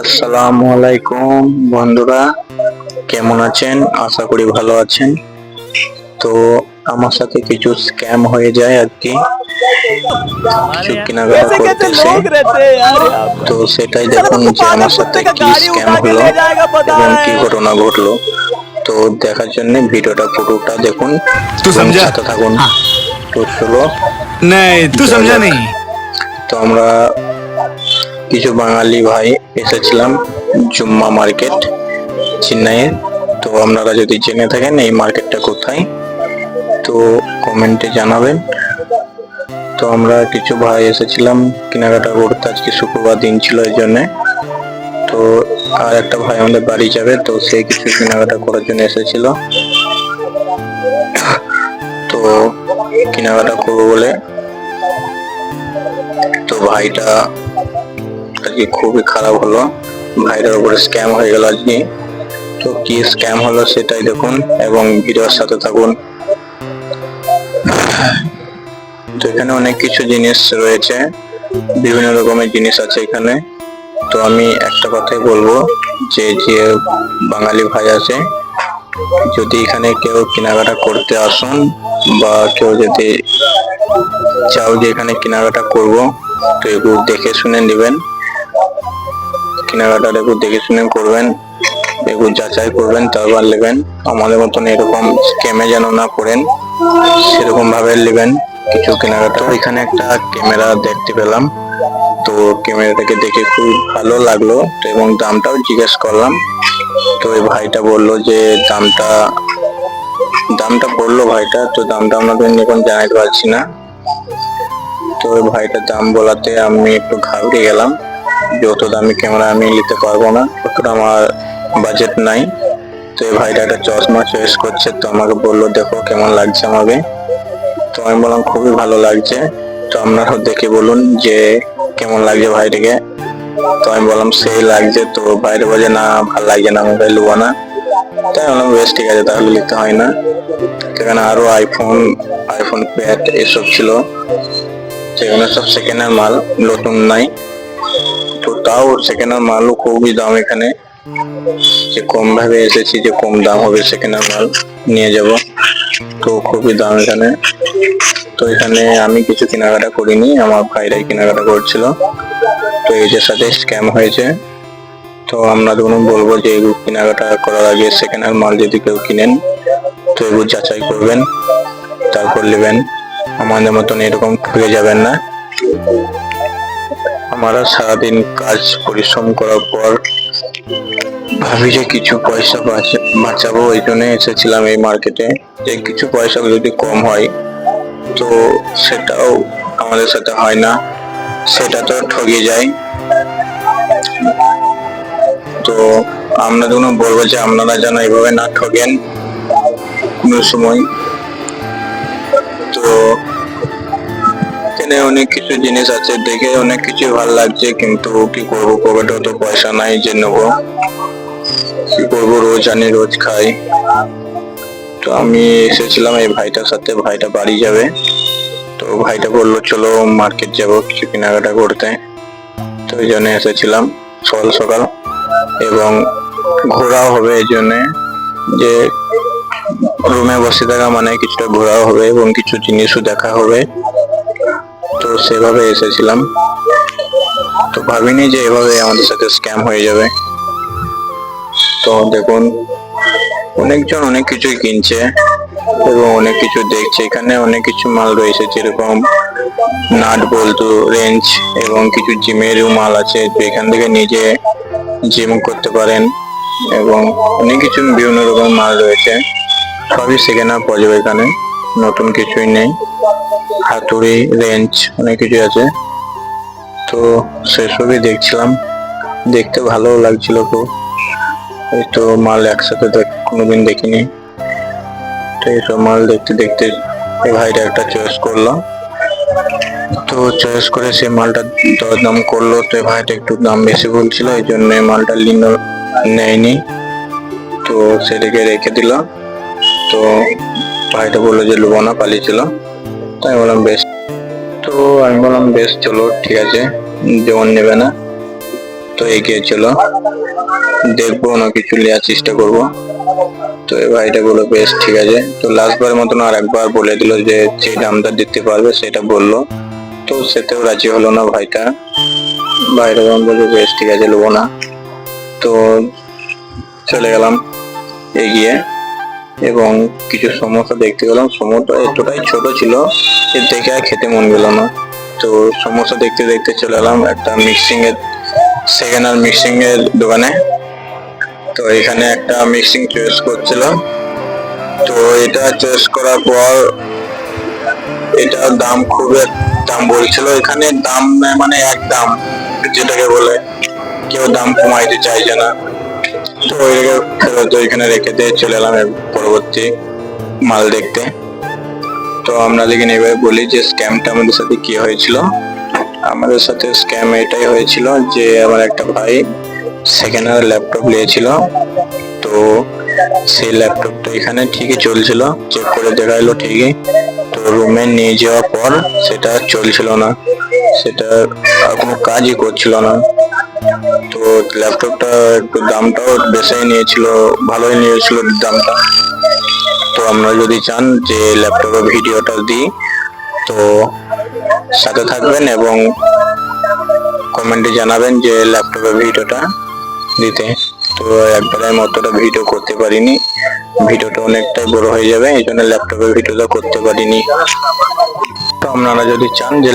আসসালামু আলাইকুম বন্ধুরা, কেমন আছেন? আশা করি ভালো আছেন। তো আমার সাথে কিছু স্ক্যাম হয়ে যায় আর কি, কিছু কেনাকাটা করতে এসে। তো সেটাই দেখুন যে আমার সাথে কি স্ক্যাম হলো এবং কি ঘটনা ঘটলো। তো দেখার জন্য ভিডিওটা পুরোটা দেখুন এবং সাথে থাকুন। তো চলো नहीं तू समझा नहीं। তো আমরা কিছু বাঙালি ভাই এসেছিলাম জুম্মা মার্কেট চেন্নাইয়ে। তো আপনারা যদি জেনে থাকেন এই মার্কেটটা কোথায়, তো কমেন্টে জানাবেন। তো আমরা কিছু ভাই এসেছিলাম কেনাকাটা করতে, আজকে শুক্রবার দিন ছিল এই জন্য। তো আর একটা ভাই আমাদের বাড়ি যাবে, তো সে কিছু কেনাকাটা করার জন্য এসেছিল। তো কেনাকাটা করবো বলে তো ভাইটা আজকে খুবই খারাপ হলো, ভাইটার উপরে স্ক্যাম হয়ে গেল আজকে। তো কি স্ক্যাম হলো সেটাই দেখুন এবং ভিডিওর সাথে থাকুন। তো এখানে অনেক কিছু জিনিস রয়েছে, বিভিন্ন রকমের জিনিস আছে এখানে। তো আমি একটা কথাই বলবো যে যে বাঙালি ভাই আছে, যদি এখানে কেউ কেনাকাটা করতে আসুন বা কেউ যদি চাও যে এখানে কেনাকাটা করব, তো এগুলো দেখে শুনে নেবেন। কেনাকাটা এগুলো দেখে শুনে করবেন, এগুলো যাচাই করবেন, তারপর নেবেন। আমাদের মতন এরকম স্ক্যামে যেন না পড়েন, সেরকম ভাবে নেবেন কিছু কেনাকাটা। এখানে একটা ক্যামেরা দেখতে পেলাম, তো ক্যামেরাটাকে দেখে খুব ভালো লাগলো, তো এবং দামটাও জিজ্ঞেস করলাম। তো এই ভাইটা বললো যে দামটা বললো ভাইটা, তো দামটা আপনাদের এখন জানাইতে পারছি না। তো ওই ভাইটার দাম বলাতে আমি একটু ঘাবড়ে গেলাম, যত দামি ক্যামেরা আমি নিতে পারবো না, অতটা আমার বাজেট নাই। তো এই ভাইটা একটা চশমা চয়েস করছে, তো আমাকে বললো দেখো কেমন লাগছে আমাকে। তো আমি বললাম খুবই ভালো লাগছে, তো আপনারাও দেখে বলুন যে কেমন লাগছে ভাইটাকে। তো আমি বললাম সেই লাগছে, তো ভাইটা বলে না ভালো লাগছে না, মোবাইল নেবো না। তাই বললাম বেশ ঠিক আছে, তাহলে নিতে হয় না। সেখানে আরো আইফোন প্যাড এসব ছিল, সেখানে সব সেকেন্ড হ্যান্ড মাল, নতুন নাই। তো তাও সেকেন্ড হ্যান্ড মালও খুবই দাম এখানে, যে কম ভাবে এসেছি যে কম দাম হবে সেকেন্ড হ্যান্ড মাল নিয়ে যাব, তো খুবই দাম এখানে। তো এখানে আমি কিছু কেনাকাটা করিনি, আমার ভাইরাই কেনাকাটা করছিল। তো এদের সাথে স্ক্যাম হয়েছে। তো আপনাদের বলবো যে এগুলো কেনাকাটা করার আগে সেকেন্ড হ্যান্ড মাল যদি কেউ কিনেন, তো এগুলো যাচাই করবেন, তারপর নেবেন। আমাদের মতন এরকম ঠকে যাবেন না। আমরা সারাদিন কাজ পরিশ্রম করার পর ভাবি যে কিছু পয়সা বাঁচাবো, ওই জন্য এসেছিলাম এই মার্কেটে, যে কিছু পয়সা যদি কম হয়, তো সেটাও আমাদের সাথে হয় না, সেটা তো ঠকে যায়। তো আপনাদের বলবো যে আপনারা যেন এইভাবে না ঠকেন কোনো সময়। তো এখানে অনেক কিছু জিনিস আছে, দেখে অনেক কিছু ভালো লাগছে, কিন্তু কি করবো, পকেটে তো পয়সা নাই যে নেবো, কি করবো, রোজ আনি রোজ খাই। তো আমি এসেছিলাম এই ভাইটার সাথে, ভাইটা বাড়ি যাবে, তো ভাইটা বললো চলো মার্কেট যাবো কিছু কেনাকাটা করতে। তো এই জন্য এসেছিলাম সকাল সকাল, এবং ঘোরাও হবে এই জন্যে, যে রুমে বসে থাকা মানে কিছুটা ঘোরাও হবে এবং কিছু জিনিসও দেখা হবে। তো সেভাবে এসেছিলাম, তো ভাবিনি যে এভাবে আমাদের সাথে স্ক্যাম হয়ে যাবে। তো দেখুন অনেকজন অনেক কিছুই কিনছে এবং অনেক কিছু দেখছে, এখানে অনেক কিছু মাল রয়েছে, যেরকম নাট বল্টু রেঞ্জ এবং কিছু জিমেরও মাল আছে, তো এখান থেকে নিজে জিম করতে পারেন, এবং অনেক কিছু বিভিন্ন রকমের মাল রয়েছে, সবই সেকেন্ড হ্যান্ড পাওয়া যাবে এখানে, নতুন কিছুই নেই। হাতুড়ি রেঞ্জ অনেক কিছু আছে, তো সেসবই দেখছিলাম, দেখতে ভালো লাগছিল খুব। এই তো মাল একসাথে কোনোদিন দেখিনি, তো এইসব মাল দেখতে দেখতে এই ভাইটা একটা চয়েস করলো। তো চয়েস করে সে মালটা দরদাম করলো, তো এই ভাইটা একটু দাম বেশি বলছিল, এই জন্য মালটা নেয়নি, তো সেটাকে রেখে দিল। তো ভাইটা বললো যে নেবো না, পালিয়েছিল। তাই বললাম বেশ, তো আমি বললাম বেশ চলো ঠিক আছে, যেমন নেবে না। তো তো এগিয়ে চলো, দেখবো অন্য কিছু নেওয়ার চেষ্টা করব। তো এই ভাইটা বললো বেশ ঠিক আছে। তো লাস্টবার মতন আর একবার বলে দিল যে যে দামটা দিতে পারবে সেটা বললো। তো সেটাও রাজি হলো না ভাইটা। ভাইটা যখন বললো বেশ ঠিক আছে নেবো না, তো চলে গেলাম এগিয়ে এবং কিছু সমোসা দেখতে গেলাম। সমোসা এতটাই ছোট ছিল যে দেখে আর খেতে মন গেল না। তো সমোসা দেখতে দেখতে চলে এলাম একটা সেকেন্ড হ্যান্ড মিক্সিং এর দোকানে। তো এখানে একটা মিক্সিং চয়েস করছিল। তো এটা চয়েস করার পর এটার দাম দাম বলছিল এখানে, দাম মানে এক দাম যেটাকে বলে, কেউ দাম কমাইতে চাইছে না। তো এটাকে ফেরত এখানে রেখে দিয়ে চলে এলাম পরবর্তী মাল দেখতে। তো আমরা দেখে এবার বলি যে স্ক্যামটা আমাদের সাথে কি হয়েছিল। আমাদের সাথে স্ক্যাম এটাই হয়েছিল যে আমার একটা ভাই সেকেন্ড হ্যান্ড ল্যাপটপ নিয়েছিল। তো সেই ল্যাপটপটা এখানে ঠিকই চলছিল, চেক করে দেখা এলো ঠিকই। তো রুমে নিয়ে যাওয়ার পর সেটা চলছিল না, সেটা আর কোনো কাজই করছিল না। তো ল্যাপটপটা একটু দামটাও বেশি নিয়েছিল, ভালোই নিয়েছিল দামটা। তো আমরা যদি চান যে ল্যাপটপের ভিডিওটা দিই তো সাথে থাকবেন এবং কমেন্টে জানাবেন যে ল্যাপটপের ভিডিওটা দিতে। তো একবারে আমি অতটা ভিডিও করতে পারিনি, ভিডিওটা অনেকটাই বড় হয়ে যাবে, এই জন্য ল্যাপটপের ভিডিওটা করতে পারিনি। তো আপনারা যদি চান যে